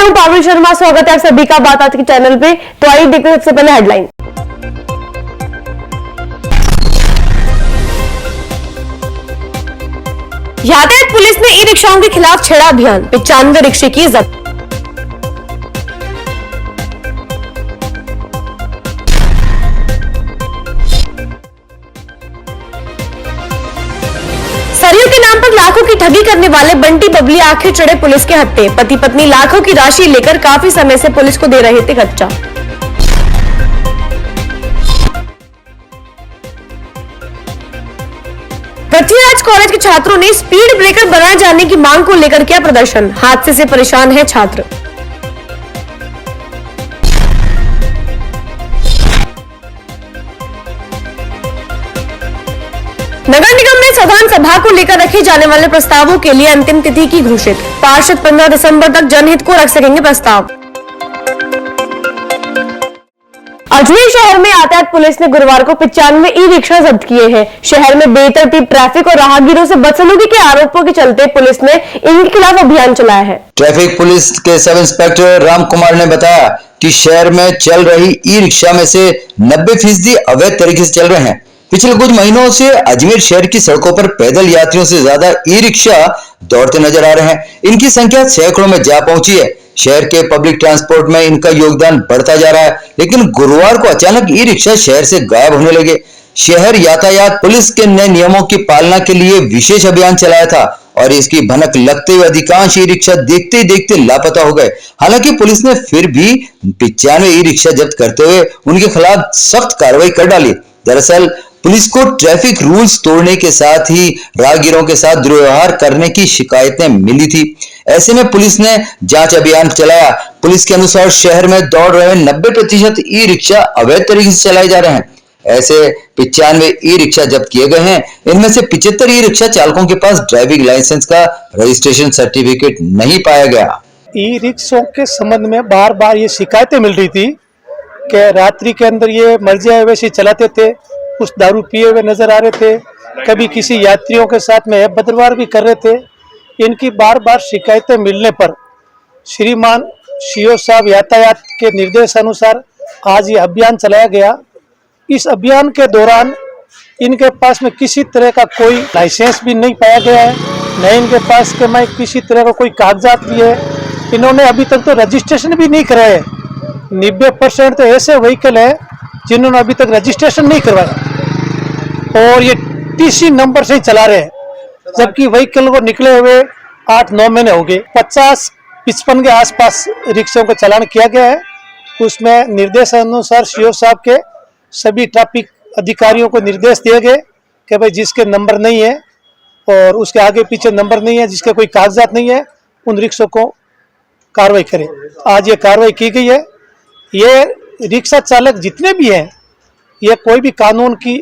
मैं हूं पारुल शर्मा। स्वागत है आप सभी का बात आज के चैनल पे। तो आइए देखते हैं सबसे पहले हेडलाइन। यातायात पुलिस ने ई रिक्शाओं के खिलाफ छेड़ा अभियान, 95 रिक्शे की जब्त। सरयू के नाम पर लाखों की ठगी करने वाले बंटी बबली आखिर चढ़े पुलिस के हत्थे। पति पत्नी लाखों की राशि लेकर काफी समय से पुलिस को दे रहे थे खर्चा। पृथ्वीराज कॉलेज के छात्रों ने स्पीड ब्रेकर बनाए जाने की मांग को लेकर किया प्रदर्शन। हादसे से परेशान है छात्र। नगर निगम में साधारण सभा को लेकर रखे जाने वाले प्रस्तावों के लिए अंतिम तिथि की घोषित। पार्षद 15 दिसंबर तक जनहित को रख सकेंगे प्रस्ताव। अजमेर शहर में यातायात पुलिस ने गुरुवार को 95 ई रिक्शा जब्त किए हैं। शहर में बेतरतीब ट्रैफिक और राहगीरों से बदसलूकी के आरोपों के चलते पुलिस ने इनके खिलाफ अभियान चलाया है। ट्रैफिक पुलिस के सब इंस्पेक्टर राम कुमार ने बताया कि शहर में चल रही ई रिक्शा में से 90% अवैध तरीके से चल रहे हैं। पिछले कुछ महीनों से अजमेर शहर की सड़कों पर पैदल यात्रियों से ज्यादा ई रिक्शा दौड़ते नजर आ रहे हैं। इनकी संख्या सैकड़ों में जा पहुंची है। शहर के पब्लिक ट्रांसपोर्ट में इनका योगदान बढ़ता जा रहा है, लेकिन गुरुवार को अचानक ई रिक्शा शहर से गायब होने लगे। शहर यातायात पुलिस के नए नियमों की पालना के लिए विशेष अभियान चलाया था और इसकी भनक लगते हुए अधिकांश ई रिक्शा देखते ही देखते लापता हो गए। हालांकि पुलिस ने फिर भी 95 ई रिक्शा जब्त करते हुए उनके खिलाफ सख्त कार्रवाई कर डाली। दरअसल पुलिस को ट्रैफिक रूल्स तोड़ने के साथ ही राहगीरों के साथ दुर्व्यवहार करने की शिकायतें मिली थी। ऐसे में पुलिस ने जांच अभियान चलाया। पुलिस के अनुसार शहर में दौड़ रहे 90% ई रिक्शा अवैध तरीके से चलाए जा रहे हैं। ऐसे 95 ई रिक्शा जब्त किए गए हैं। इनमें से 75 ई रिक्शा चालकों के पास ड्राइविंग लाइसेंस का रजिस्ट्रेशन सर्टिफिकेट नहीं पाया गया। ई रिक्शों के संबंध में बार बार ये शिकायतें मिल रही थी कि रात्रि के अंदर ये मर्जिया वैसे चलाते थे, कुछ दारू पिए हुए नजर आ रहे थे, कभी किसी यात्रियों के साथ में बदरवार भी कर रहे थे। इनकी बार बार शिकायतें मिलने पर श्रीमान सीओ साहब यातायात के निर्देशानुसार आज ये अभियान चलाया गया। इस अभियान के दौरान इनके पास में किसी तरह का कोई लाइसेंस भी नहीं पाया गया है, न इनके पास के में किसी तरह का कोई कागजात भी है। इन्होंने अभी तक तो रजिस्ट्रेशन भी नहीं कराया है। 90% तो ऐसे व्हीकल है जिन्होंने अभी तक रजिस्ट्रेशन नहीं करवाया और ये टीसी नंबर से ही चला रहे हैं, जबकि व्हीकल को निकले हुए 8-9 महीने हो गए। 50-55 के आसपास रिक्शों का चालान किया गया है। उसमें निर्देशानुसार सीओ साहब के सभी ट्रैफिक अधिकारियों को निर्देश दिए गए कि भाई जिसके नंबर नहीं है और उसके आगे पीछे नंबर नहीं है, जिसके कोई कागजात नहीं है, उन रिक्शों को कार्रवाई करें। आज ये कार्रवाई की गई है। ये रिक्शा चालक जितने भी हैं ये कोई भी कानून की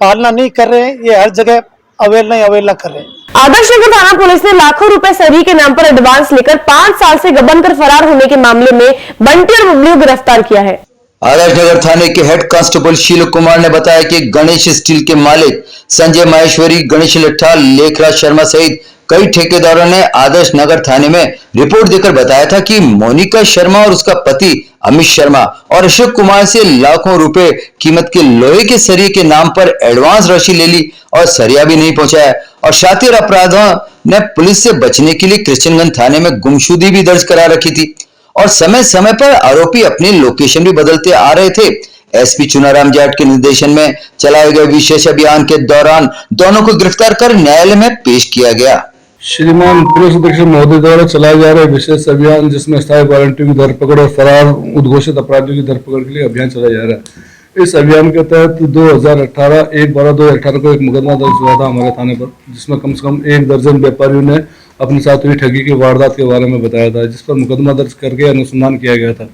पालना नहीं कर रहे हैं, ये हर जगह अवहेलना कर रहे हैं। आदर्श नगर थाना पुलिस ने लाखों रुपए सरी के नाम पर एडवांस लेकर 5 साल से गबन कर फरार होने के मामले में बंटी और बबली को गिरफ्तार किया है। आदर्श नगर थाने के हेड कांस्टेबल शील कुमार ने बताया कि गणेश स्टील के मालिक संजय माहेश्वरी, गणेश लट्ठा, लेखराज शर्मा सहित कई ठेकेदारों ने आदर्श नगर थाने में रिपोर्ट देकर बताया था कि मोनिका शर्मा और उसका पति अमित शर्मा और अशोक कुमार से लाखों रुपए कीमत के लोहे के सरिये के नाम पर एडवांस राशि ले ली और सरिया भी नहीं पहुंचाया। और शातिर अपराधों ने पुलिस से बचने के लिए कृष्णगंज थाने में गुमशुदगी भी दर्ज करा रखी थी और समय समय पर आरोपी अपनी लोकेशन भी बदलते आ रहे थे। एसपी चुनाराम जाट के निर्देशन में चलाए गए विशेष अभियान के दौरान दोनों को गिरफ्तार कर न्यायालय में पेश किया गया। श्रीमान पुलिस अधीक्षक महोदय द्वारा चलाए जा रहे विशेष अभियान जिसमें स्थायी वारंटियों की धरपकड़ और फरार उद्घोषित अपराधियों की धरपकड़ के लिए अभियान चलाया जा रहा है। इस अभियान के तहत 1/12/2018 को एक मुकदमा दर्ज हुआ था हमारे थाने पर, जिसमें कम से कम 1 दर्जन व्यापारियों ने अपने साथ हुई ठगी की वारदात के बारे में बताया था, जिस पर मुकदमा दर्ज करके अनुसंधान किया गया था।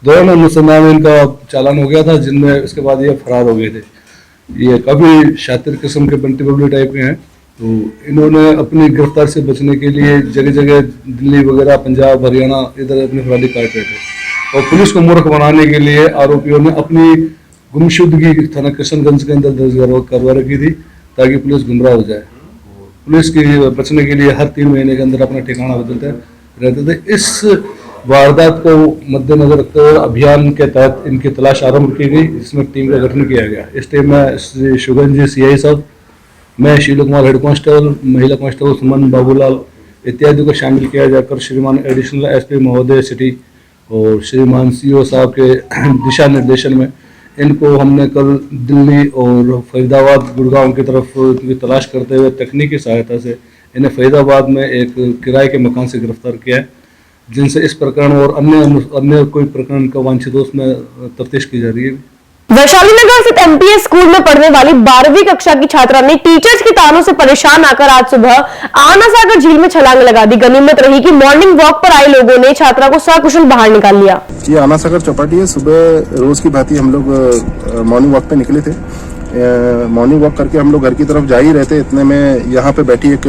दौरान अनुसंधान में इनका चालान हो गया था, जिनमें इसके बाद ये फरार हो गए थे। ये काफी शातिर किस्म के बंटी बबली टाइप के हैं। तो इन्होंने अपनी गिरफ्तार से बचने के लिए जगह जगह दिल्ली वगैरह, पंजाब, हरियाणा इधर अपनी फरारी काट रहे थे और पुलिस को मूर्ख बनाने के लिए आरोपियों ने अपनी गुमशुदगी थाना कृष्णगंज के अंदर दर्ज करवा रखी थी ताकि पुलिस गुमराह हो जाए। पुलिस की बचने के लिए हर 3 महीने के अंदर अपना ठिकाना बदलते रहते थे। इस वारदात को मद्देनजर रखते हुए अभियान के तहत इनकी तलाश आरंभ की गई, जिसमें टीम का गठन किया गया। इस टीम में श्री शुगन जी CI साहब, मैं शीलू कुमार हेड कांस्टेबल, महिला कांस्टेबल सुमन बाबूलाल इत्यादि को शामिल किया जाकर श्रीमान एडिशनल SP महोदय सिटी और श्रीमान CO साहब के दिशा निर्देशन में इनको हमने कल दिल्ली और फरीदाबाद गुड़गांव की तरफ इनकी तलाश करते हुए तकनीकी सहायता से इन्हें फरीदाबाद में एक किराए के मकान से गिरफ्तार किया है, जिनसे इस प्रकरण और अन्य कोई प्रकरण का वांछित दोष में तफ्तीश की जा रही है। वैशाली नगर स्थित MPS स्कूल में पढ़ने वाली 12वीं कक्षा की छात्रा ने टीचर्स के तानों से परेशान आकर आज सुबह आना सागर झील में छलांग लगा दी। गनीमत रही कि मॉर्निंग वॉक पर आए लोगों ने छात्रा को सकुशल बाहर निकाल लिया। ये आना सागर चौपाटी है। सुबह रोज की भांति हम लोग मॉर्निंग वॉक पे निकले थे। मॉर्निंग वॉक करके हम लोग घर की तरफ जा ही रहे थे, इतने में यहाँ पे बैठी एक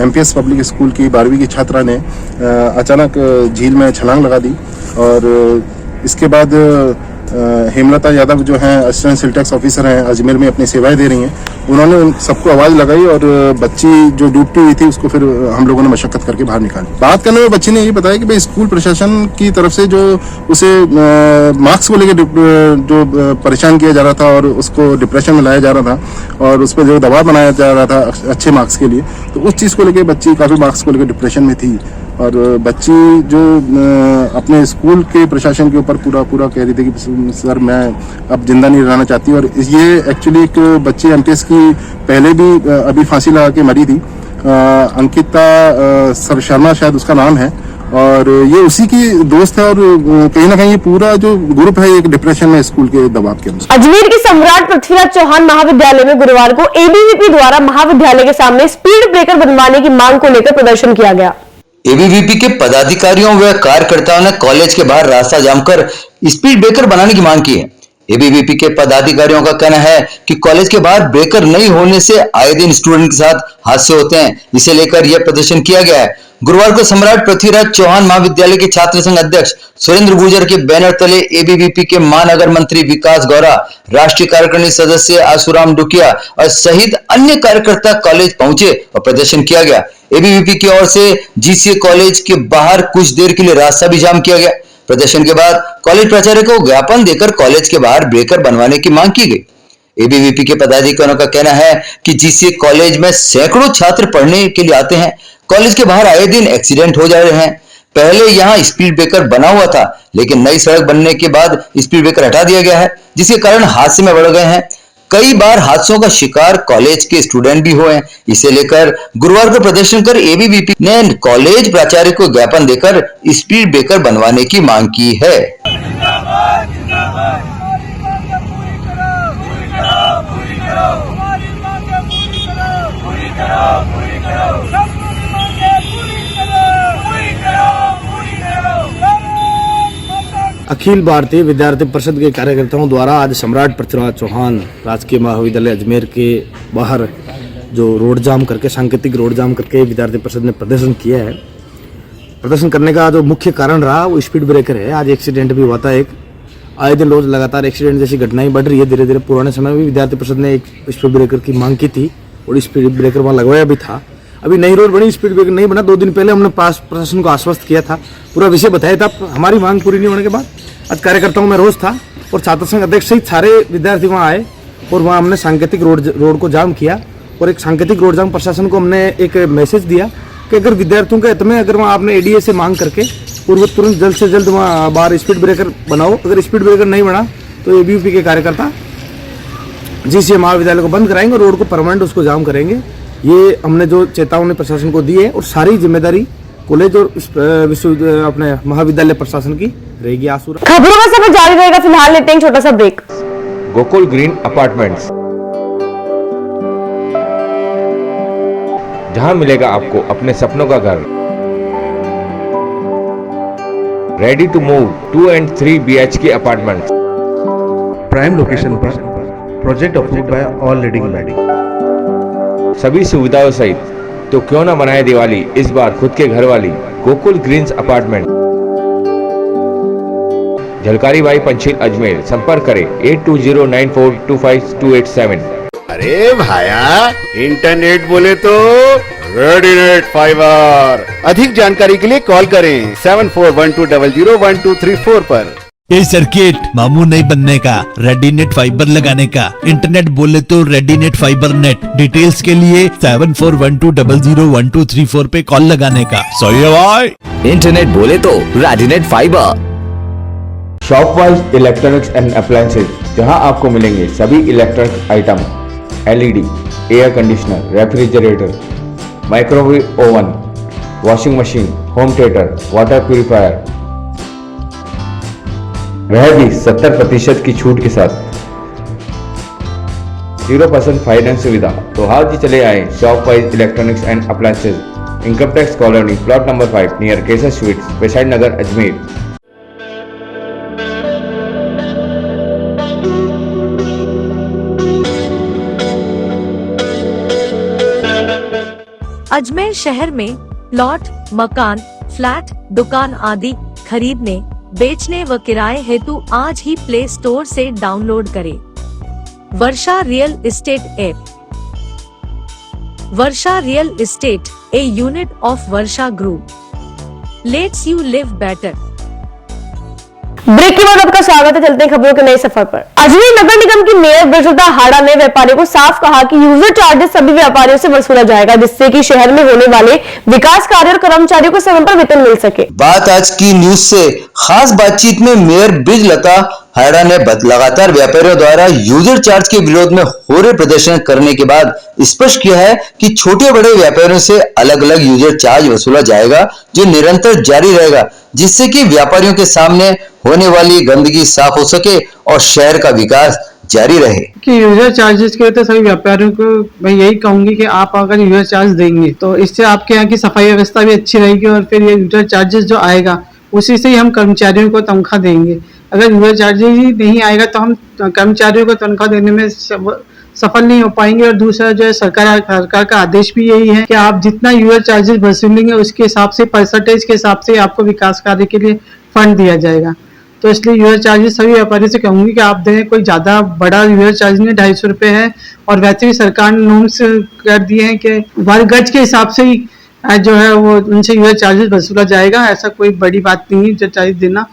MPS पब्लिक स्कूल की 12वीं की छात्रा ने अचानक झील में छलांग लगा दी और इसके बाद हेमलता यादव जो हैं असिस्टेंट सिविल टैक्स ऑफिसर हैं, अजमेर में अपनी सेवाएं दे रही हैं, उन्होंने उन सबको आवाज़ लगाई और बच्ची जो डूबती हुई थी उसको फिर हम लोगों ने मशक्कत करके बाहर निकाली। बात करने में बच्ची ने ये बताया कि भाई स्कूल प्रशासन की तरफ से जो उसे मार्क्स को लेकर जो परेशान किया जा रहा था और उसको डिप्रेशन में लाया जा रहा था और उस पर जो दबाव बनाया जा रहा था अच्छे मार्क्स के लिए, तो उस चीज़ को लेकर बच्ची काफ़ी मार्क्स को लेकर डिप्रेशन में थी और बच्ची जो अपने स्कूल के प्रशासन के ऊपर पूरा कह रही थी कि सर मैं अब जिंदा नहीं रहना चाहती। और ये एक्चुअली एक बच्ची MPS की पहले भी अभी फांसी लगा के मरी थी, अंकिता सर शर्मा शायद उसका नाम है, और ये उसी की दोस्त है और कहीं ना कहीं ये पूरा जो ग्रुप है एक डिप्रेशन में स्कूल के दबाव के अनुसार। अजमेर के सम्राट पृथ्वीराज चौहान महाविद्यालय में गुरुवार को ABVP द्वारा महाविद्यालय के सामने स्पीड ब्रेकर बनवाने की मांग को लेकर प्रदर्शन किया गया। ABVP के पदाधिकारियों व कार्यकर्ताओं ने कॉलेज के बाहर रास्ता जाम कर स्पीड ब्रेकर बनाने की मांग की है। ABVP के पदाधिकारियों का कहना है कि कॉलेज के बाहर ब्रेकर नहीं होने से आए दिन स्टूडेंट के साथ हादसे होते हैं, इसे लेकर यह प्रदर्शन किया गया है। गुरुवार को सम्राट पृथ्वीराज चौहान महाविद्यालय के छात्र संघ अध्यक्ष सुरेंद्र गुर्जर के बैनर तले ABVP के महानगर मंत्री विकास गौरा, राष्ट्रीय कार्यकारिणी सदस्य आशुराम डुकिया और सहित अन्य कार्यकर्ता कॉलेज पहुंचे और प्रदर्शन किया गया। ABVP की ओर से GCA कॉलेज के बाहर कुछ देर के लिए रास्ता भी जाम किया गया। प्रदर्शन के बाद कॉलेज प्राचार्य को ज्ञापन देकर कॉलेज के बाहर ब्रेकर बनवाने की मांग की गई। ABVP के पदाधिकारियों का कहना है कि GCA कॉलेज में सैकड़ों छात्र पढ़ने के लिए आते हैं। कॉलेज के बाहर आए दिन एक्सीडेंट हो जा रहे हैं। पहले यहाँ स्पीड ब्रेकर बना हुआ था, लेकिन नई सड़क बनने के बाद स्पीड ब्रेकर हटा दिया गया है, जिसके कारण हादसे में बढ़ गए हैं। कई बार हादसों का शिकार कॉलेज के स्टूडेंट भी हुए हैं। इसे लेकर गुरुवार को प्रदर्शन कर ABVP ने कॉलेज प्राचार्य को ज्ञापन देकर स्पीड ब्रेकर बनवाने की मांग की है। अखिल भारतीय विद्यार्थी परिषद के कार्यकर्ताओं द्वारा आज सम्राट पृथ्वीराज चौहान राजकीय महाविद्यालय अजमेर के बाहर जो रोड जाम करके सांकेतिक रोड जाम करके विद्यार्थी परिषद ने प्रदर्शन किया है। प्रदर्शन करने का जो मुख्य कारण रहा वो स्पीड ब्रेकर है। आज एक्सीडेंट भी हुआ था, एक आए दिन रोज लगातार एक्सीडेंट जैसी घटनाएं बढ़ रही है धीरे धीरे। पुराने समय में भी विद्यार्थी परिषद ने एक स्पीड ब्रेकर की मांग की थी और स्पीड ब्रेकर वहाँ लगवाया भी था। अभी नई रोड बनी, स्पीड ब्रेकर नहीं बना। 2 दिन पहले हमने प्रशासन को आश्वस्त किया था, पूरा विषय बताया था। हमारी मांग पूरी नहीं होने के बाद आज कार्यकर्ताओं में रोष था और छात्र संघ अध्यक्ष सहित सारे विद्यार्थी वहाँ आए और वहाँ हमने सांकेतिक रोड को जाम किया। और एक सांकेतिक रोड जाम प्रशासन को हमने एक मैसेज दिया कि अगर विद्यार्थियों के हित में अगर वहाँ आपने ADA से मांग करके तुरंत जल्द से जल्द वहाँ बाहर स्पीड ब्रेकर बनाओ। अगर स्पीड ब्रेकर नहीं बना तो ABVP के कार्यकर्ता GCA महाविद्यालय को बंद कराएंगे और रोड को परमानेंट उसको जाम करेंगे। ये हमने जो चेतावनी प्रशासन को दी है और सारी जिम्मेदारी कॉलेज और अपने महाविद्यालय प्रशासन की रहेगी। आसुरा खबरों का सफर जारी रहेगा, फिलहाल लेते हैं छोटा सा ब्रेक। गोकुल ग्रीन अपार्टमेंट्स, जहां मिलेगा आपको अपने सपनों का घर। Ready to move 2 and 3 BHK apartments, prime location पर, project approved by all leading body, सभी सुविधाओं सहित। तो क्यों ना मनाए दिवाली इस बार खुद के घर वाली। Gokul Greens apartment, Jhalkari Bai Pancheel Ajmer. संपर्क करें 8209425287। अरे भाया, इंटरनेट बोले तो रेडीनेट फाइबर। अधिक जानकारी के लिए कॉल करें 7412001234 पर। ये सर्किट मामू नहीं बनने का, रेडीनेट फाइबर लगाने का। इंटरनेट बोले तो रेडीनेट फाइबर नेट। डिटेल्स के लिए 7412001234 पे कॉल लगाने का। सही है भाई। इंटरनेट बोले तो Readynet fibre. शॉपवाइज electronics and appliances, जहां आपको मिलेंगे सभी electronic item, LED, air conditioner, refrigerator, microwave oven, washing machine, home theatre, water purifier, वह भी 70% की छूट के साथ 0% फाइनेंस सुविधा। तो आज ही चले आए Shopwise electronics and appliances, income tax colony, plot number 5, near Kesar sweets, बेसाइड नगर, अजमेर। अजमेर शहर में प्लॉट, मकान, फ्लैट, दुकान आदि खरीदने, बेचने व किराए हेतु आज ही प्ले स्टोर से डाउनलोड करें Varsha real estate app. Varsha real estate, a unit of Varsha group, lets you live better. Break के बाद आपका स्वागत है। चलते हैं खबरों के नए सफर पर। अजमेर नगर निगम की मेयर ब्रजलता हाड़ा ने व्यापारियों को साफ कहा कि यूजर चार्जेस सभी व्यापारियों से वसूला जाएगा, जिससे कि शहर में होने वाले विकास कार्य और कर्मचारियों को समय पर वेतन मिल सके। बात आज की न्यूज से खास बातचीत में मेयर ब्रजलता हाड़ा ने लगातार व्यापारियों द्वारा यूजर चार्ज के विरोध में हो रहे प्रदर्शन करने के बाद स्पष्ट किया है कि छोटे बड़े व्यापारियों से अलग अलग यूजर चार्ज वसूला जाएगा, जो निरंतर जारी रहेगा, जिससे कि व्यापारियों के सामने होने वाली गंदगी साफ हो सके और शहर का विकास जारी रहे। कि यूजर चार्जेस के तो सभी व्यापारियों को मैं यही कहूंगी कि आप अगर यूजर चार्ज देंगे तो इससे आपके यहाँ की सफाई व्यवस्था भी अच्छी रहेगी, और फिर ये यूजर चार्जेस जो आएगा उसी से ही हम कर्मचारियों को तनख्वाह देंगे। अगर यूजर चार्जेस ही नहीं आएगा तो हम कर्मचारियों को तनख्वाह देने में सफल नहीं हो पाएंगे। और दूसरा जो है सरकार का आदेश भी यही है कि आप जितना यूजर चार्जेस वसूलेंगे उसके हिसाब से, परसेंटेज के हिसाब से आपको विकास कार्य के लिए फंड दिया जाएगा। तो इसलिए यूजर चार्जेस सभी व्यापारी से कहूंगी कि आप दें, कोई ज्यादा बड़ा यूजर चार्ज नहीं, 250 रुपये है। और वैसे भी सरकार ने नॉर्म्स कर दिए हैं कि वर्ग गज के हिसाब से ही जो है वो उनसे यूजर चार्जेस वसूला जाएगा। ऐसा कोई बड़ी बात नहीं है यूजर चार्ज देना।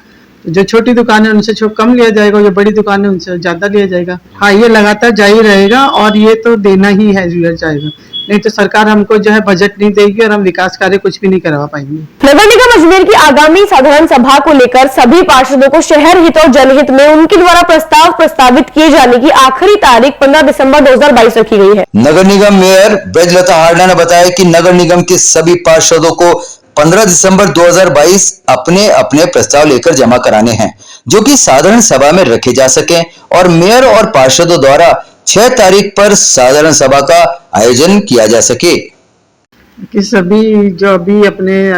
जो छोटी दुकान है उनसे कम लिया जाएगा, जो बड़ी दुकान है उनसे ज्यादा लिया जाएगा। हाँ, ये लगातार जारी रहेगा और ये तो देना ही है यूजर चार्ज, नहीं तो सरकार हमको जो है बजट नहीं देगी और हम विकास कार्य कुछ भी नहीं करवा पाएंगे। नगर निगम अजमेर की आगामी साधारण सभा को लेकर सभी पार्षदों को शहर हित और जनहित में उनके द्वारा प्रस्तावित किए जाने की आखिरी तारीख 15 दिसंबर 2022 रखी गई है। नगर निगम मेयर ब्रजलता हाड़ा ने बताया कि नगर निगम के सभी पार्षदों को 15 दिसंबर 2022 अपने अपने प्रस्ताव लेकर जमा कराने हैं, जो कि साधारण सभा में रखे जा सकें और मेयर और पार्षदों द्वारा 6 तारीख पर साधारण सभा का आयोजन किया जा सके। कि सभी जो अभी अपने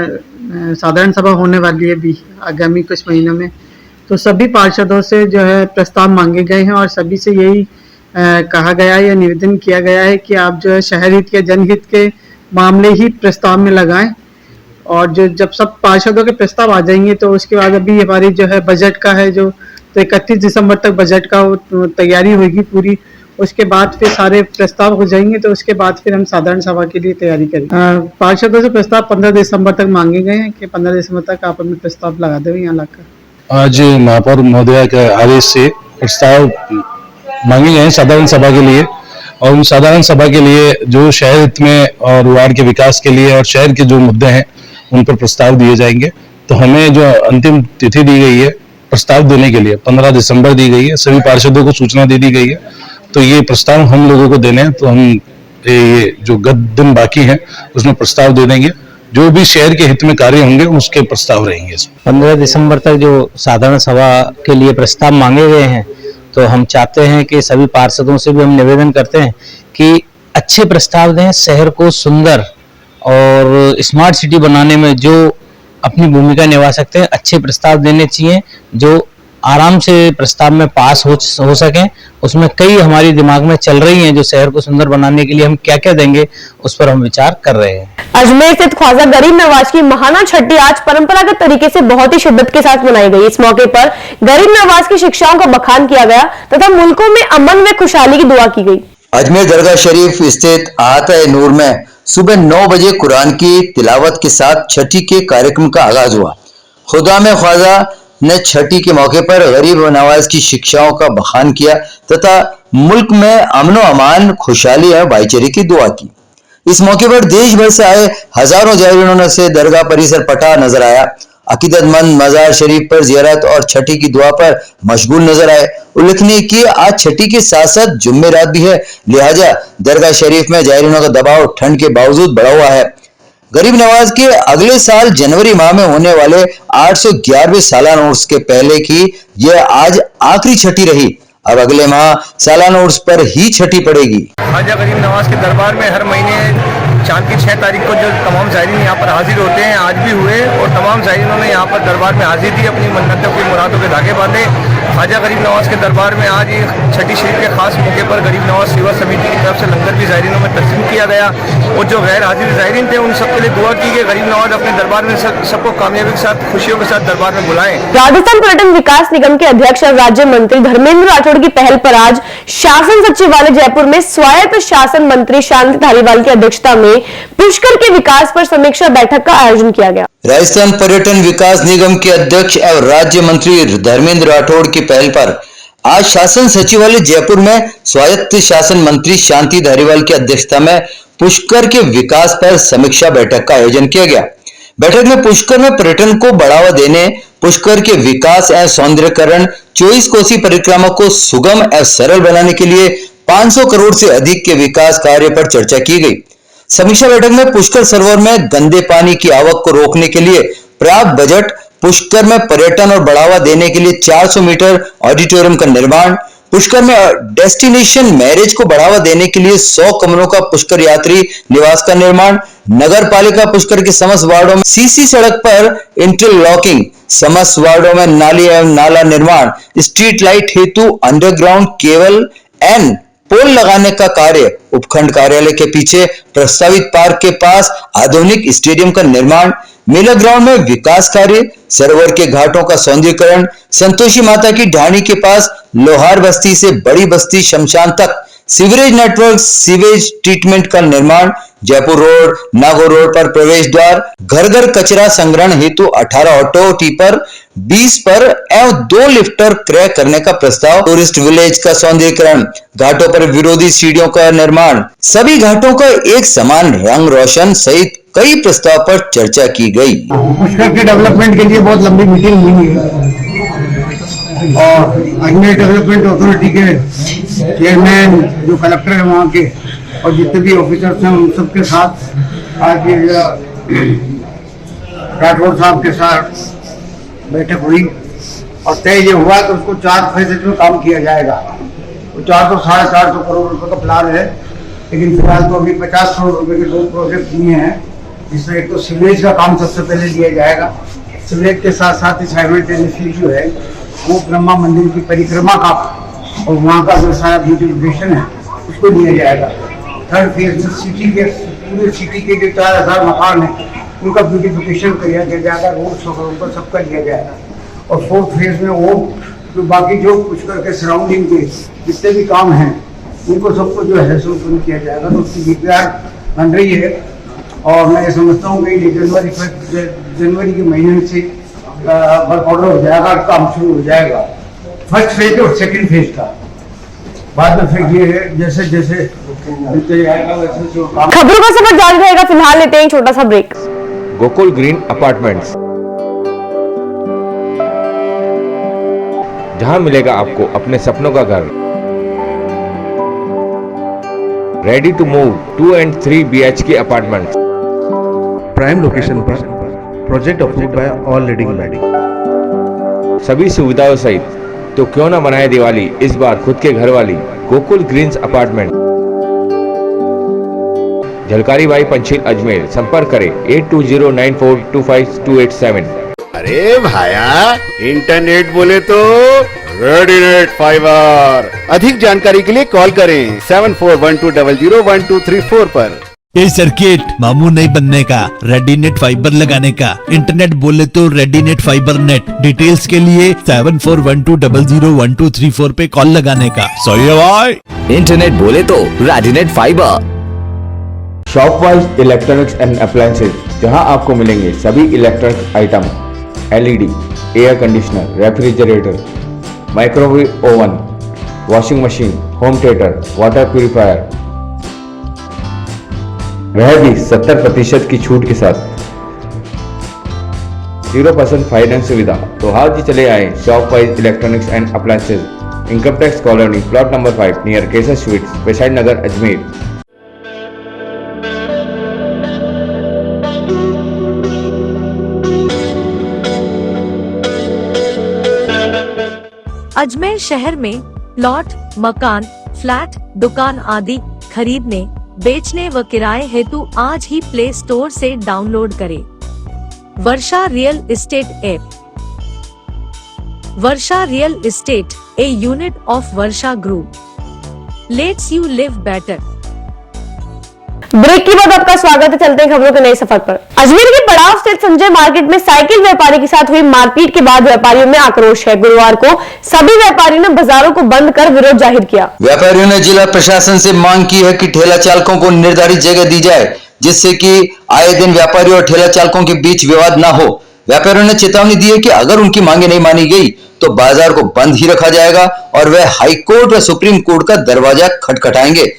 साधारण सभा होने वाली है अभी आगामी कुछ महीनों में, तो सभी पार्षदों से जो है प्रस्ताव मांगे गए हैं और सभी से यही कहा गया है या निवेदन किया गया है कि आप जो है शहर हित के जनहित के मामले ही प्रस्ताव में लगाएं। और जो जब सब पार्षदों के प्रस्ताव आ जाएंगे तो उसके बाद अभी हमारी जो है बजट का है जो, तो 31 दिसंबर तक बजट का तैयारी होगी पूरी। उसके बाद फिर सारे प्रस्ताव हो जाएंगे तो उसके बाद फिर हम साधारण सभा के लिए तैयारी करेंगे। पार्षदों से प्रस्ताव 15 दिसंबर तक मांगे गए हैं कि 15 दिसंबर तक आप अपने प्रस्ताव लगा देंगे यहाँ लाकर। आज महापौर महोदया के आदेश से प्रस्ताव मांगे गए हैं साधारण सभा के लिए, और उन साधारण सभा के लिए जो शहर हित में और वार्ड के विकास के लिए और शहर के जो मुद्दे हैं उन पर प्रस्ताव दिए जाएंगे। तो हमें जो अंतिम तिथि दी गई है प्रस्ताव देने के लिए 15 दिसंबर दी गई है, सभी पार्षदों को सूचना दे दी गई है। तो ये प्रस्ताव हम लोगों को देने हैं, तो हम ये जो दिन बाकी हैं उसमें प्रस्ताव दे देंगे। जो भी शहर के हित में कार्य होंगे उसके प्रस्ताव रहेंगे। 15 दिसंबर तक जो साधारण सभा के लिए प्रस्ताव मांगे गए हैं, तो हम चाहते हैं कि सभी पार्षदों से भी हम निवेदन करते हैं कि अच्छे प्रस्ताव दें। शहर को सुंदर और स्मार्ट सिटी बनाने में जो अपनी भूमिका निभा सकते हैं, अच्छे प्रस्ताव देने चाहिए जो आराम से प्रस्ताव में पास हो सके। उसमें कई हमारी दिमाग में चल रही हैं जो शहर को सुंदर बनाने के लिए हम क्या क्या देंगे उस पर हम विचार कर रहे हैं। अजमेर स्थित ख्वाजा गरीब नवाज की महाना छठी आज परंपरागत तरीके से बहुत ही शिद्दत के साथ मनाई गई। इस मौके पर गरीब नवाज की शिक्षाओं का बखान किया गया तथा मुल्कों में अमन व खुशहाली की दुआ की गई। अजमेर दरगाह शरीफ स्थित आहता नूर में सुबह 9 बजे कुरान की तिलावत के साथ छठी के कार्यक्रम का आगाज हुआ। खुदा में ख्वाजा ने छठी के मौके पर गरीब नवाज की शिक्षाओं का बखान किया तथा मुल्क में अमनो अमान, खुशहाली और भाईचारे की दुआ की। इस मौके पर देश भर से आए हजारों जायरीनों से दरगाह परिसर पटा नजर आया। अकीदतमंद मजार शरीफ पर जियारत और छठी की दुआ पर मशगूल नजर आए। उल्लेखनीय कि आज छठी के साथ साथ जुम्मेरात भी है, लिहाजा दरगाह शरीफ में जायरीनों का दबाव ठंड के बावजूद बढ़ा हुआ है। गरीब नवाज के अगले साल जनवरी माह में होने वाले 811वें सालाना उर्स के पहले की यह आज आखिरी छठी रही। अब अगले माह सालाना उर्स पर ही छठी पड़ेगी। ख्वाजा गरीब नवाज के दरबार में हर महीने चांद की 6 तारीख को जो तमाम ज़ायरीन यहाँ पर हाजिर होते हैं, आज भी हुए और तमाम ज़ायरीनों ने यहाँ पर दरबार में हाजिर दी, अपनी मन्नतों की मुरादों के धागे बांधे। ख्वाजा गरीब नवाज के दरबार में आज छठी शरीफ के खास मौके पर गरीब नवाज सेवा समिति की तरफ से लंगर भी ज़ायरीनों में तकसीम किया गया और जो गैर हाजिर ज़ायरीन थे उन सबके लिए दुआ की कि गरीब नवाज अपने दरबार में सबको कामयाबी के साथ, खुशियों के साथ दरबार में बुलाएं। राजस्थान पर्यटन विकास निगम के अध्यक्ष और राज्य मंत्री धर्मेंद्र राठौड़ की पहल पर आज शासन सचिवालय जयपुर में स्वायत्त शासन मंत्री शांति धारीवाल की अध्यक्षता में पुष्कर के विकास पर समीक्षा बैठक का आयोजन किया गया। राजस्थान पर्यटन विकास निगम के अध्यक्ष एवं राज्य मंत्री धर्मेंद्र राठौड़ की पहल पर आज शासन सचिवालय जयपुर में स्वायत्त शासन मंत्री शांति धारीवाल की अध्यक्षता में पुष्कर के विकास पर समीक्षा बैठक का आयोजन किया गया। बैठक में पुष्कर में पर्यटन को बढ़ावा देने, पुष्कर के विकास एवं सौंदर्यकरण, 24 कोसी परिक्रमा को सुगम एवं सरल बनाने के लिए 500 करोड़ से अधिक के विकास कार्य पर चर्चा की गई। समीक्षा बैठक में पुष्कर सरोवर में गंदे पानी की आवक को रोकने के लिए पर्याप्त बजट, पुष्कर में पर्यटन और बढ़ावा देने के लिए 400 मीटर ऑडिटोरियम का निर्माण, पुष्कर में डेस्टिनेशन मैरिज को बढ़ावा देने के लिए 100 कमरों का पुष्कर यात्री निवास का निर्माण, नगर पालिका पुष्कर के समस्त वार्डों में सीसी सड़क पर इंटरलॉकिंग, समस्त वार्डों में नाली एवं नाला निर्माण, स्ट्रीट लाइट हेतु अंडरग्राउंड केबल एंड पोल लगाने का कार्य, उपखंड कार्यालय के पीछे प्रस्तावित पार्क के पास आधुनिक स्टेडियम का निर्माण, मेला ग्राउंड में विकास कार्य, सरोवर के घाटों का सौंदर्यीकरण, संतोषी माता की ढाणी के पास लोहार बस्ती से बड़ी बस्ती शमशान तक सीवरेज नेटवर्क, सीवेज ट्रीटमेंट का निर्माण, जयपुर रोड, नागौर रोड पर प्रवेश द्वार, घर घर कचरा संग्रहण हेतु 18 ऑटो टिपर, 20 पर एवं 2 लिफ्टर क्रय करने का प्रस्ताव, टूरिस्ट विलेज का सौंदर्यीकरण, घाटों पर विरोधी सीढ़ियों का निर्माण, सभी घाटों का एक समान रंग रोशन सहित कई प्रस्ताव पर चर्चा की गई। पुष्कर के डेवलपमेंट के लिए बहुत लंबी मीटिंग हुई है और अजमेर डेवलपमेंट अथॉरिटी के चेयरमैन जो कलेक्टर है वहाँ के और जितने भी ऑफिसर्स हैं उन सबके साथ आज राठौड़ साहब के साथ बैठक हुई और तय ये हुआ कि उसको 4 फेजेज में काम किया जाएगा। तो 400-450 करोड़ रुपए का प्लान है, लेकिन फिलहाल तो अभी 50 करोड़ रुपए के 2 प्रोजेक्ट दिए हैं, जिसमें एक तो सीवरेज का काम सबसे पहले लिया जाएगा। सीवरेज के साथ साथ ही साइमल्टेनियसली जो है वो ब्रह्मा मंदिर की परिक्रमा का और वहाँ का जो सारा ब्यूटिफिकेशन है उसको लिया जाएगा। 3rd फेज में सिटी के पूरे सिटी के जो 4000 मकान है उनका ब्यूटिफिकेशन किया जाएगा, रोड्स वगैरह सबका लिया जाएगा। और 4th फेज में वो जो बाकी जो पुष्कर के सराउंडिंग के जितने भी काम हैं उनको सबको जो है शुरू किया जाएगा। तो उसकी DPR बन रही है और मैं ये समझता हूँ कि जनवरी के महीने से वर्क ऑर्डर हो जाएगा, काम शुरू हो जाएगा। 1st फेज और 2nd फेज का बाद में फिर ये है जैसे जैसे जाएगा वैसे काम। खबरों का सफर जारी रहेगा, फिलहाल लेते हैं एक छोटा सा ब्रेक। गोकुल ग्रीन अपार्टमेंट्स, जहां मिलेगा आपको अपने सपनों का घर। Ready to move 2 and 3 BHK apartments. Prime location पर project approved by all leading body. सभी सुविधाओं सहित तो क्यों ना मनाए दिवाली इस बार खुद के घर वाली। Gokul Greens apartment, Jhalkari Bai Pancheel Ajmer. संपर्क करें 8209425287। अरे भाया, इंटरनेट बोले तो रेडीनेट फाइबर। अधिक जानकारी के लिए कॉल करें 7412001234 पर। ये सर्किट मामू नहीं बनने का, रेडीनेट फाइबर लगाने का, इंटरनेट बोले तो रेडीनेट फाइबर नेट। डिटेल्स के लिए 7412001234 पे कॉल लगाने का। सही है भाई। इंटरनेट बोले तो Readynet fibre. Shopwise electronics and appliances, जहां आपको मिलेंगे सभी electronic item, LED, air conditioner, refrigerator, microwave oven, washing machine, home theatre, water purifier, वह भी 70% की छूट के साथ, 0% फाइनेंस सुविधा। तो आज ही चले आए Shopwise electronics and appliances, income tax colony, plot number 5, near Kesar sweets, Peshawar Nagar, Ajmer. Ajmer शहर में प्लॉट, मकान, फ्लैट, दुकान आदि खरीदने, बेचने व किराए हेतु आज ही प्ले स्टोर से डाउनलोड करें Varsha real estate app. Varsha real estate, a unit of Varsha group, lets you live better. Break के बाद आपका स्वागत है। चलते हैं खबरों के नए सफर पर। अजमेर के पड़ाव स्थित संजय मार्केट में साइकिल व्यापारी के साथ हुई मारपीट के बाद व्यापारियों में आक्रोश है। गुरुवार को सभी व्यापारियों ने बाजारों को बंद कर विरोध जाहिर किया। व्यापारियों ने जिला प्रशासन से मांग की है कि ठेला चालकों को निर्धारित जगह दी जाए, जिससे कि आए दिन व्यापारियों और ठेला चालकों के बीच विवाद न हो। व्यापारियों ने चेतावनी दी है कि अगर उनकी मांगे नहीं मानी गई तो बाजार को बंद ही रखा जाएगा और वे हाईकोर्ट व सुप्रीम कोर्ट का दरवाजा खटखटाएंगे।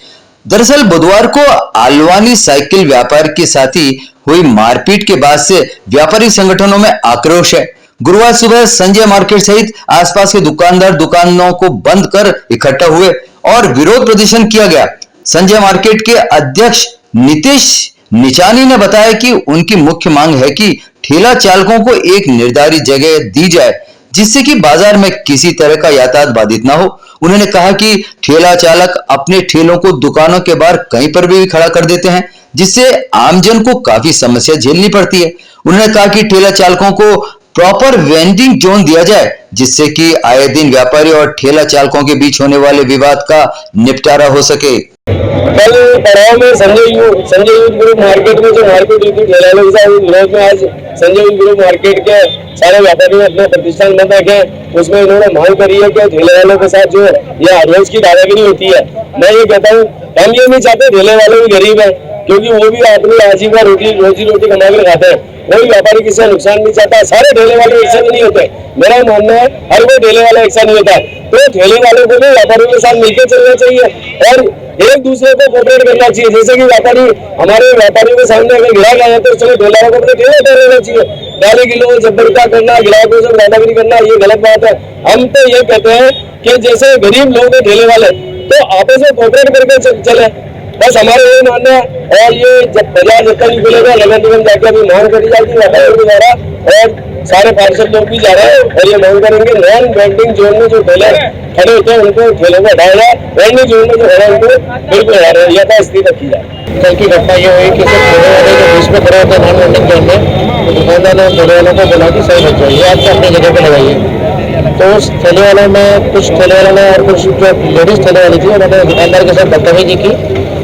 दरअसल बुधवार को आलवानी साइकिल व्यापार के साथ ही हुई मारपीट के बाद से व्यापारी संगठनों में आक्रोश है। गुरुवार सुबह संजय मार्केट सहित आसपास के दुकानदार दुकानों को बंद कर इकट्ठा हुए और विरोध प्रदर्शन किया गया। संजय मार्केट के अध्यक्ष नीतीश निचानी ने बताया कि उनकी मुख्य मांग है कि ठेला चालकों को एक निर्धारित जगह दी जाए, जिससे कि बाजार में किसी तरह का यातायात बाधित ना हो। उन्होंने कहा कि ठेला चालक अपने ठेलों को दुकानों के बाहर कहीं पर भी खड़ा कर देते हैं, जिससे आमजन को काफी समस्या झेलनी पड़ती है। उन्होंने कहा कि ठेला चालकों को प्रॉपर वेंडिंग जोन दिया जाए, जिससे कि आए दिन व्यापारी और ठेला चालकों के बीच होने वाले विवाद का निपटारा हो सके। कल पड़ाव में संजय यूथ ग्रुप मार्केट में जो मारपीट हुई थी ठेला वालों के साथ, विरोध में आज संजय यूथ ग्रुप मार्केट के सारे व्यापारियों ने अपने प्रतिष्ठान बंद रखे। उसमें इन्होंने मांग करी है कि ठेले वालों के साथ जो ये एडवांस की दादागिरी होती है, मैं ये कहता हूँ हम ये नहीं चाहते ठेले वाले भी गरीब है, क्योंकि वो भी अपनी आजीविका रोजी रोटी कमा कर खाते हैं। कोई व्यापारी किसी का नुकसान नहीं चाहता। सारे ठेले वाले एक साथ नहीं होते, मेरा मानना है हर कोई ठेले वाला एक साथ नहीं होता है। तो ठेले वालों को भी व्यापारियों के साथ मिलकर चलना चाहिए और एक दूसरे को कोऑपरेट करना चाहिए। जैसे कि व्यापारी हमारे व्यापारियों के सामने अगर गिराक आ जाते तो चलो ठेला को अपने ठेले पर रहना चाहिए। गाली गिलोच जबरदस्ती करना, ग्राहकों से दादागिरी करना, ये गलत बात है। हम तो ये कहते हैं कि जैसे गरीब लोग हैं ठेले वाले, तो आपस में कोऑपरेट करके चले, बस हमारे ये मानना है। और ये जब बाजार जब तक नहीं खुलेगा, नगर निगम जाकर अभी मांग करी जाएगी व्यापारियों के द्वारा और सारे पार्षद लोग भी जा रहे हैं और ये मांग करेंगे नॉन वेंडिंग जोन में जो ठेले खड़े होते हैं उनको ठेलों को हटाया जाए, वेंडिंग जोन में जो खड़े उनको बिल्कुल यथास्थिति रखी जाए। कल की घटना ये हुई कि सब ठेले वाले जो बीच में खड़े होते हैं नॉन वेंडिंग जोन में, तो दुकानदार ने ठेले वालों को बोला कि सही लग जाइए, आप अपनी जगह पर लगाइए। तो उस ठेले वालों में कुछ ठेले वालों ने और कुछ जो लेडीज ठेले वाली थी उन्होंने दुकानदार के साथ बदतमीजी की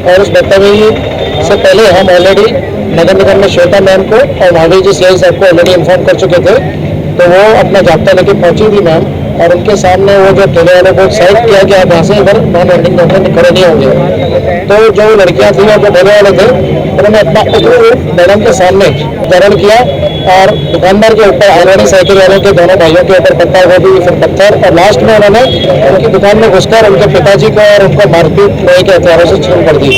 और उस बदतमीजी से पहले हम ऑलरेडी नगर निगम में श्वेता मैम को और महावीर जी सीआई साहब को ऑलरेडी इन्फॉर्म कर चुके थे। तो वो अपना जाब्ता लेके पहुंची थी मैम और उनके सामने वो जो ठेले वालों को साइड किया कि आप यहाँ से इधर नॉन वेंडिंग जोन में खड़े नहीं होंगे। तो जो लड़कियां थी और जो ठेले वाले थे उन्होंने अपना मैडम के सामने धरण किया और दुकानदार के ऊपर आलवानी साइकिल वालों के दोनों भाइयों के ऊपर पत्थर गोभी फिर पत्थर और लास्ट में उन्होंने उनकी दुकान में घुसकर उनके पिताजी को और उनको मारपीट लोहे के हथियारों से छीन कर दी।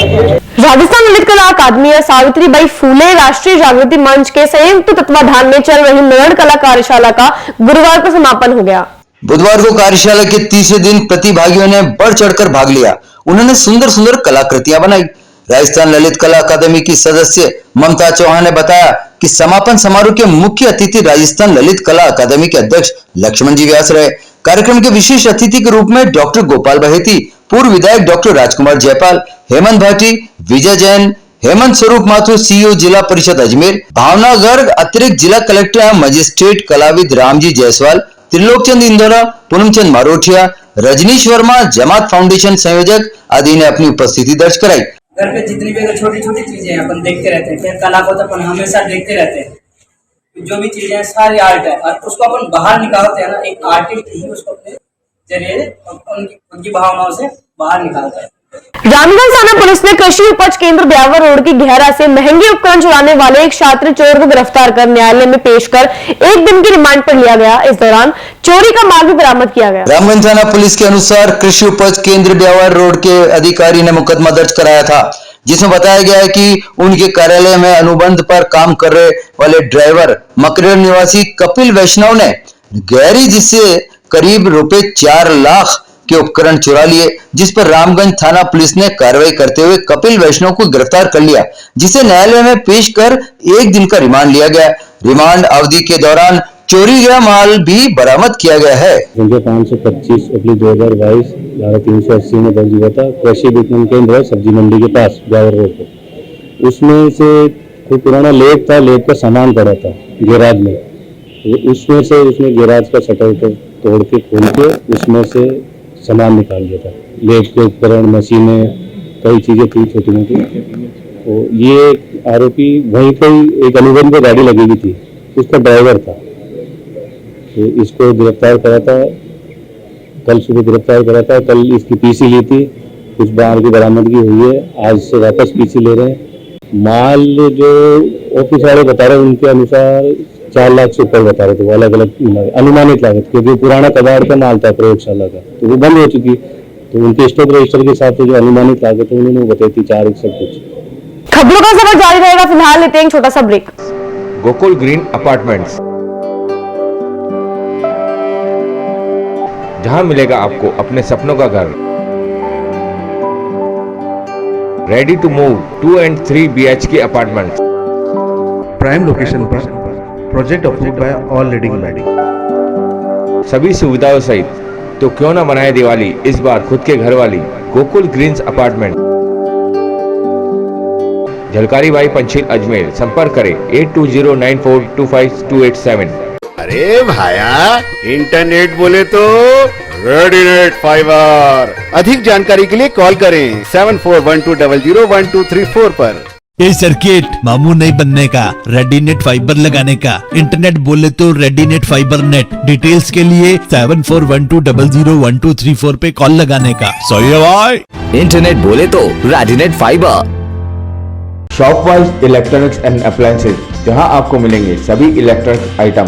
राजस्थान ललित कला अकादमी और सावित्रीबाई फूले राष्ट्रीय जागृति मंच के संयुक्त तत्वाधान में चल रही नरण कला कार्यशाला का गुरुवार को समापन हो गया। बुधवार को कार्यशाला के तीसरे दिन प्रतिभागियों ने बढ़ चढ़कर भाग लिया। उन्होंने सुंदर सुंदर कलाकृतियां बनाई। राजस्थान ललित कला अकादमी की सदस्य ममता चौहान ने बताया कि समापन समारोह के मुख्य अतिथि राजस्थान ललित कला अकादमी के अध्यक्ष लक्ष्मण जी व्यास रहे। कार्यक्रम के विशेष अतिथि के रूप में डॉक्टर गोपाल बहेती, पूर्व विधायक डॉक्टर राजकुमार जयपाल, हेमंत भाटी, विजय जैन, हेमंत स्वरूप माथुर सीईओ जिला परिषद अजमेर, भावना गर्ग अतिरिक्त जिला कलेक्टर एवं मजिस्ट्रेट कलाविद रामजी जायसवाल, त्रिलोकचंद इंदौरा, पूनमचंद मारोठिया, रजनीश वर्मा, जमात फाउंडेशन संयोजक आदि ने अपनी उपस्थिति दर्ज कराई। घर पे जितनी भी छोटी छोटी चीजें हैं अपन देखते रहते हैं, फिर कला को तो अपन हमेशा देखते रहते हैं। जो भी चीजें हैं सारी आर्ट है, और उसको अपन बाहर निकालते हैं ना, एक आर्टिस्ट ही उसको अपने जरिए उनकी भावनाओं से बाहर निकालता है। रामगंज थाना पुलिस ने कृषि उपज केंद्र ब्यावर रोड की घेरा से महंगे उपकरण चुराने वाले एक छात्र चोर को गिरफ्तार कर न्यायालय में पेश कर 1 दिन की रिमांड पर लिया गया। इस दौरान चोरी का माल भी बरामद किया गया। रामगंज थाना पुलिस के अनुसार कृषि उपज केंद्र ब्यावर रोड के अधिकारी ने मुकदमा दर्ज कराया था, जिसमें बताया गया है कि उनके कार्यालय में अनुबंध पर काम कर रहे वाले ड्राइवर मकरेर निवासी कपिल वैष्णव ने गैरेज से करीब ₹4 लाख के उपकरण चुरा लिए, जिस पर रामगंज थाना पुलिस ने कार्रवाई करते हुए कपिल वैष्णव को गिरफ्तार कर लिया, जिसे न्यायालय में पेश कर 1 दिन का रिमांड लिया गया। रिमांड अवधि के दौरान चोरी गया माल भी बरामद किया गया है। 525/2022 धारा 380 में दर्ज हुआ था। कृषि विपणन केंद्र सब्जी मंडी के पास ब्यावर रोड पर, उसमें से कोई पुराना लेब था, लेब का सामान पड़ा था गैराज में, उसमें से उसने गैराज का शटर तोड़ के खोल के उसमें से सामान निकाल लिया था। लेब के उपकरण, मशीनें, कई चीजें थी छोटी मोटी। तो ये आरोपी वहीं पर एक अनुबंध पे गाड़ी लगी हुई थी, उसका ड्राइवर था। तो इसको गिरफ्तार करा था, कल सुबह गिरफ्तार करा था। कल इसकी पीसी ली थी, कुछ बाहर की बरामदगी हुई है, आज से वापस पीसी ले रहे हैं। माल जो ऑफिस वाले बता रहे हैं उनके अनुसार 4 लाख से ऊपर बता रहे थे, वो अलग अलग अनुमानित लागत, क्योंकि पुराना कबाड़ का माल था प्रयोगशाला का, तो वो बंद हो चुकी। तो उनके स्टॉक रजिस्टर के हिसाब से जो अनुमानित लागत है उन्होंने बताई थी 4 सब कुछ। खबरों का सफर जारी रहेगा, फिलहाल लेते हैं एक छोटा सा ब्रेक। गोकुल ग्रीन अपार्टमेंट्स, जहां मिलेगा आपको अपने सपनों का घर। Ready to move 2 and 3 BHK apartments, prime location पर, project approved by all leading bank, सभी सुविधाओं सहित। तो क्यों ना मनाए दिवाली इस बार खुद के घर वाली। Gokul Greens apartment, Jhalkari Bai Pancheel Ajmer. संपर्क करें 8209425287। अरे भाया, इंटरनेट बोले तो रेडीनेट फाइबर। अधिक जानकारी के लिए कॉल करें 7412001234 पर। ये सर्किट मामू नहीं बनने का, रेडीनेट फाइबर लगाने का। इंटरनेट बोले तो रेडीनेट फाइबर नेट। डिटेल्स के लिए 7412001234 पे कॉल लगाने का। सही है भाई। इंटरनेट बोले तो Readynet fibre. शॉपवाइज electronics and appliances, जहां आपको मिलेंगे सभी electronic item,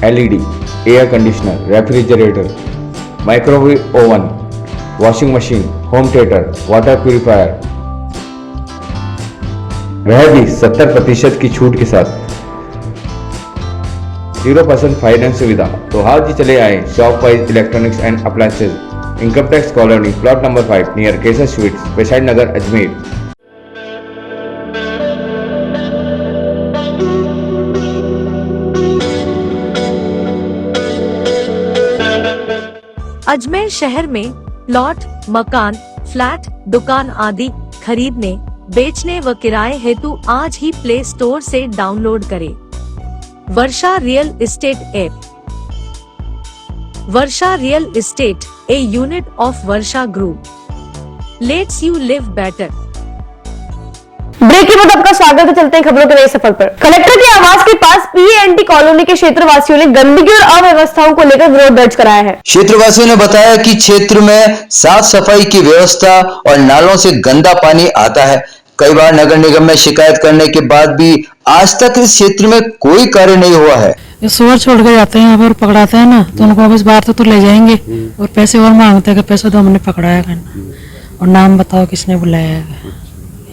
LED, air conditioner, refrigerator, microwave oven, washing machine, home theatre, water purifier, वह भी 70% की छूट के साथ। 0% फाइनेंस सुविधा। तो आज ही चले आए Shopwise electronics and appliances, income tax colony, plot number 5, near Kesar sweets, बेसाइड नगर, अजमेर। अजमेर शहर में प्लॉट, मकान, फ्लैट, दुकान आदि खरीदने, बेचने व किराए हेतु आज ही प्ले स्टोर से डाउनलोड करें Varsha real estate app. Varsha real estate, a unit of Varsha group, lets you live better. Break के बाद आपका स्वागत है। चलते हैं खबरों के नए सफर पर। कलेक्टर के आवास के पास PNT कॉलोनी के क्षेत्रवासियों ने गंदगी और अव्यवस्थाओं को लेकर विरोध दर्ज कराया है। क्षेत्रवासियों ने बताया कि क्षेत्र में साफ सफाई की व्यवस्था और नालों से गंदा पानी आता है। कई बार नगर निगम में शिकायत करने के बाद भी आज तक इस क्षेत्र में कोई कार्य नहीं हुआ है। सुअर छोड़ के जाते हैं यहाँ पर, पकड़ाते हैं ना, तो उनको बस बाहर तो ले जाएंगे और पैसे और मांगते हैं कि पैसा तो हमने पकड़ाया है और नाम बताओ किसने बुलाया है,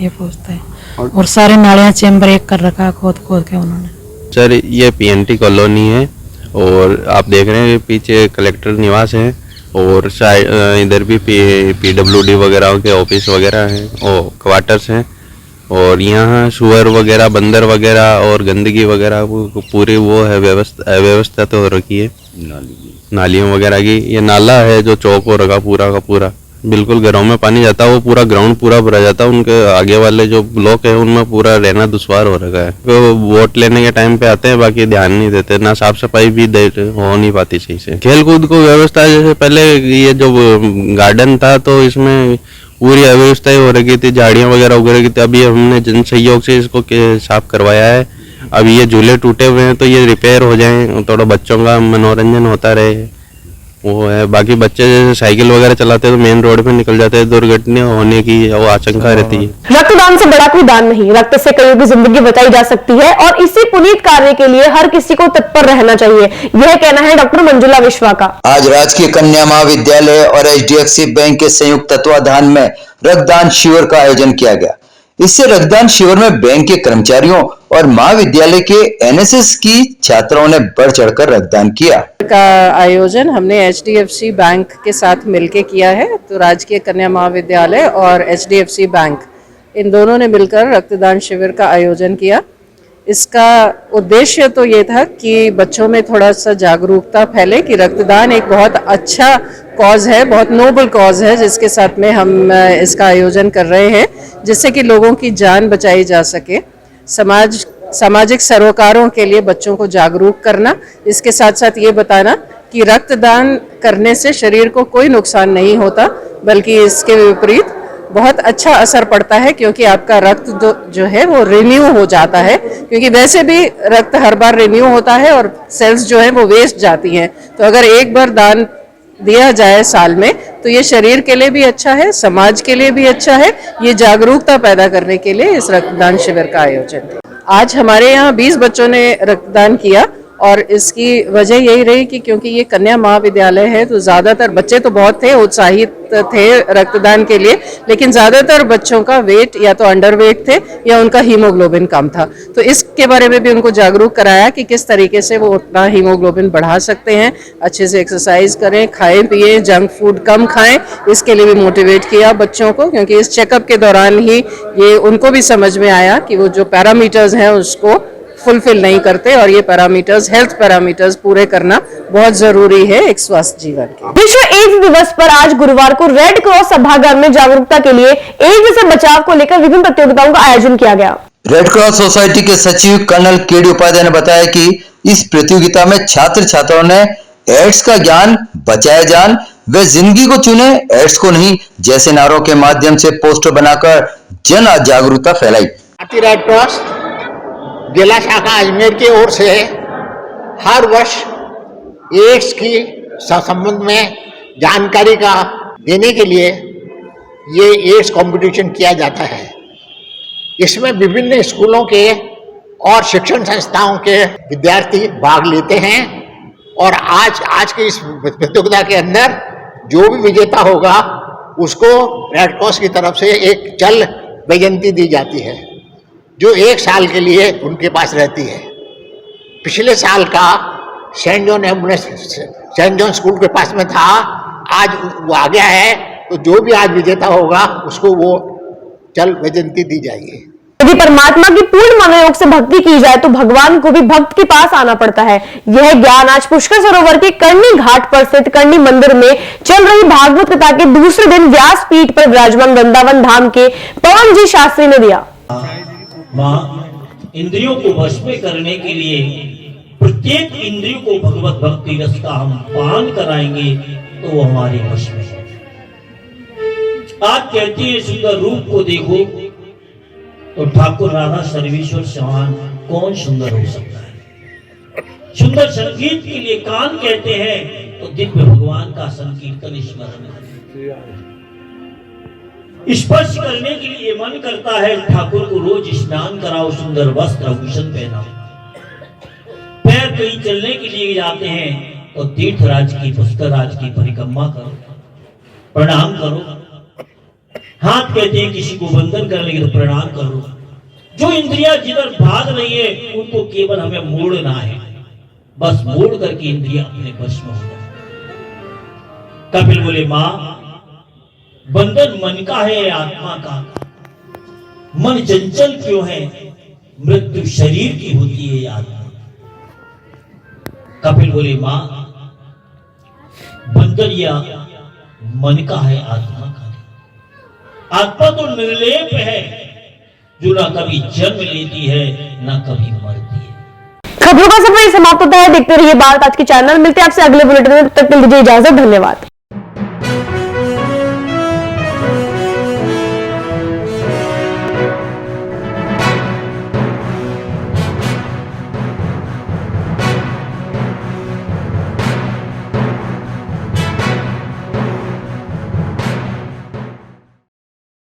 ये पूछते हैं। और सारे नालियाँ चेम्बर एक कर रखा है खोद खोद के उन्होंने। सर ये PNT कॉलोनी है और आप देख रहे हैं पीछे कलेक्टर निवास है और इधर भी PWD वगैरह के ऑफिस वगैरह हैं और क्वार्टर्स हैं और यहाँ सुअर वगैरह, बंदर वगैरह और गंदगी वगैरह पूरी वो है व्यवस्था तो हो रखी है नालियों वगैरह की। ये नाला है जो चौक हो रखा पूरा का पूरा, बिल्कुल घरों में पानी जाता है, वो पूरा ग्राउंड पूरा भरा जाता है। उनके आगे वाले जो ब्लॉक है उनमें पूरा रहना दुश्वार हो रखा है। तो वोट लेने के टाइम पे आते हैं, बाकी ध्यान नहीं देते, ना साफ सफाई भी हो नहीं पाती सही से। खेल कूद को व्यवस्था जैसे पहले ये जो गार्डन था तो इसमें पूरी अव्यवस्थाएं हो रही थी, झाड़ियाँ वगैरह उग रही थी। अभी हमने जन सहयोग से इसको साफ करवाया है। अभी ये झूले टूटे हुए हैं तो ये रिपेयर हो जाएं, थोड़ा बच्चों का मनोरंजन होता रहे, वो है। बाकी बच्चे जैसे साइकिल वगैरह चलाते हैं तो मेन रोड पे निकल जाते हैं, दुर्घटना होने की वो आशंका रहती है। रक्तदान से बड़ा कोई दान नहीं, रक्त से कईयों की जिंदगी बचाई जा सकती है और इसी पुनीत कार्य के लिए हर किसी को तत्पर रहना चाहिए, यह कहना है डॉक्टर मंजुला विश्वा का। आज राजकीय कन्या महाविद्यालय और HDFC बैंक के संयुक्त तत्वाधान में रक्तदान शिविर का आयोजन किया गया। इससे रक्तदान शिविर में बैंक के कर्मचारियों और महाविद्यालय के NSS की छात्राओं ने बढ़ चढ़कर रक्तदान किया। का आयोजन हमने HDFC बैंक के साथ मिलकर किया है। तो राजकीय कन्या महाविद्यालय और HDFC बैंक इन दोनों ने मिलकर रक्तदान शिविर का आयोजन किया। इसका उद्देश्य तो ये था कि बच्चों में थोड़ा सा जागरूकता फैले कि रक्तदान एक बहुत अच्छा कॉज है, बहुत नोबल कॉज है, जिसके साथ में हम इसका आयोजन कर रहे हैं, जिससे कि लोगों की जान बचाई जा सके। सामाजिक सरोकारों के लिए बच्चों को जागरूक करना, इसके साथ साथ ये बताना कि रक्तदान करने से शरीर को कोई नुकसान नहीं होता, बल्कि इसके विपरीत बहुत अच्छा असर पड़ता है, क्योंकि आपका रक्त जो है वो रिन्यू हो जाता है, क्योंकि वैसे भी रक्त हर बार रिन्यू होता है और सेल्स जो है वो वेस्ट जाती हैं। तो अगर एक बार दान दिया जाए साल में तो ये शरीर के लिए भी अच्छा है, समाज के लिए भी अच्छा है। ये जागरूकता पैदा करने के लिए इस रक्तदान शिविर का आयोजन। आज हमारे यहाँ 20 बच्चों ने रक्तदान किया और इसकी वजह यही रही कि क्योंकि ये कन्या महाविद्यालय है तो ज़्यादातर बच्चे तो बहुत थे, उत्साहित थे रक्तदान के लिए, लेकिन ज़्यादातर बच्चों का वेट या तो अंडर वेट थे या उनका हीमोग्लोबिन कम था। तो इसके बारे में भी उनको जागरूक कराया कि किस तरीके से वो अपना हीमोग्लोबिन बढ़ा सकते हैं, अच्छे से एक्सरसाइज करें, खाएं पिए, जंक फूड कम खाएं। इसके लिए भी मोटिवेट किया बच्चों को, क्योंकि इस चेकअप के दौरान ही ये उनको भी समझ में आया कि वो जो पैरामीटर्स हैं उसको फुलफिल नहीं करते और ये पैरामीटर्स, हेल्थ पैरामीटर्स पूरे करना बहुत जरूरी है एक स्वस्थ जीवन के। विश्व एड्स दिवस पर आज गुरुवार को रेड क्रॉस सभागार में जागरूकता के लिए एड्स से बचाव को लेकर विभिन्न प्रतियोगिताओं का आयोजन किया गया। रेड क्रॉस सोसाइटी के सचिव कर्नल KD उपाध्याय ने बताया कि इस प्रतियोगिता में छात्र छात्राओं ने एड्स का ज्ञान, बचाए जान वे जिंदगी को चुने, एड्स को नहीं जैसे नारों के माध्यम से पोस्टर बनाकर जन जागरूकता फैलाई। रेड क्रॉस जिला शाखा अजमेर की ओर से हर वर्ष एड्स की संबंध में जानकारी का देने के लिए ये एड्स कंपटीशन किया जाता है। इसमें विभिन्न स्कूलों के और शिक्षण संस्थाओं के विद्यार्थी भाग लेते हैं और आज के इस प्रतियोगिता के अंदर जो भी विजेता होगा उसको रेड क्रॉस की तरफ से एक चल वैजयंती दी जाती है, जो 1 साल के लिए उनके पास रहती है। पिछले साल का सेंट जॉन स्कूल के पास में था, आज वो आ गया है, तो जो भी आज विजेता होगा उसको वो चल वैजयंती दी जाएगी। यदि परमात्मा की पूर्ण मनोयोग से भक्ति की जाए तो भगवान को भी भक्त के पास आना पड़ता है। यह ज्ञान आज पुष्कर सरोवर के कर्णी घाट पर स्थित कर्णी मंदिर में चल रही भागवत कथा के दूसरे दिन व्यास पीठ पर विराजमान वृंदावन धाम के पवन जी शास्त्री ने दिया। माँ इंद्रियों को वश में करने के लिए प्रत्येक इंद्रियों को भगवत भक्ति रस का हम पान कराएंगे तो वो हमारे वश में है। आज कहती है सुंदर रूप को देखो तो ठाकुर राधा सर्वेश्वर समान कौन सुंदर हो सकता है। सुंदर संगीत के लिए कान कहते हैं तो दिव्य भगवान का संकीर्तन स्मरण स्पर्श करने के लिए मन करता है ठाकुर को रोज स्नान कराओ, सुंदर वस्त्र आभूषण पहनाओ। पैर कहीं चलने के लिए जाते हैं तो तीर्थराज की, पुष्कर राज की परिक्रमा करो, प्रणाम करो। हाथ कहते हैं किसी को वंदन करने के तो प्रणाम करो। जो इंद्रियां जिधर भाग रही है उनको केवल हमें मोड़ना है, बस मोड़ करके इंद्रियां अपने वश में हो जाए। कपिल बोले मां बंधन मन का है आत्मा का, मन चंचल क्यों है, मृत्यु शरीर की होती है आत्मा। कपिल बोले मां बंधन या मन का है आत्मा का, आत्मा तो निर्लेप है जो ना कभी जन्म लेती है ना कभी मरती है। खबरों का सफर समाप्त होता है। देखते रहिए भारत आज के चैनल। मिलते हैं आपसे अगले बुलेटिन में, तब तक के लिए दीजिए इजाजत। धन्यवाद।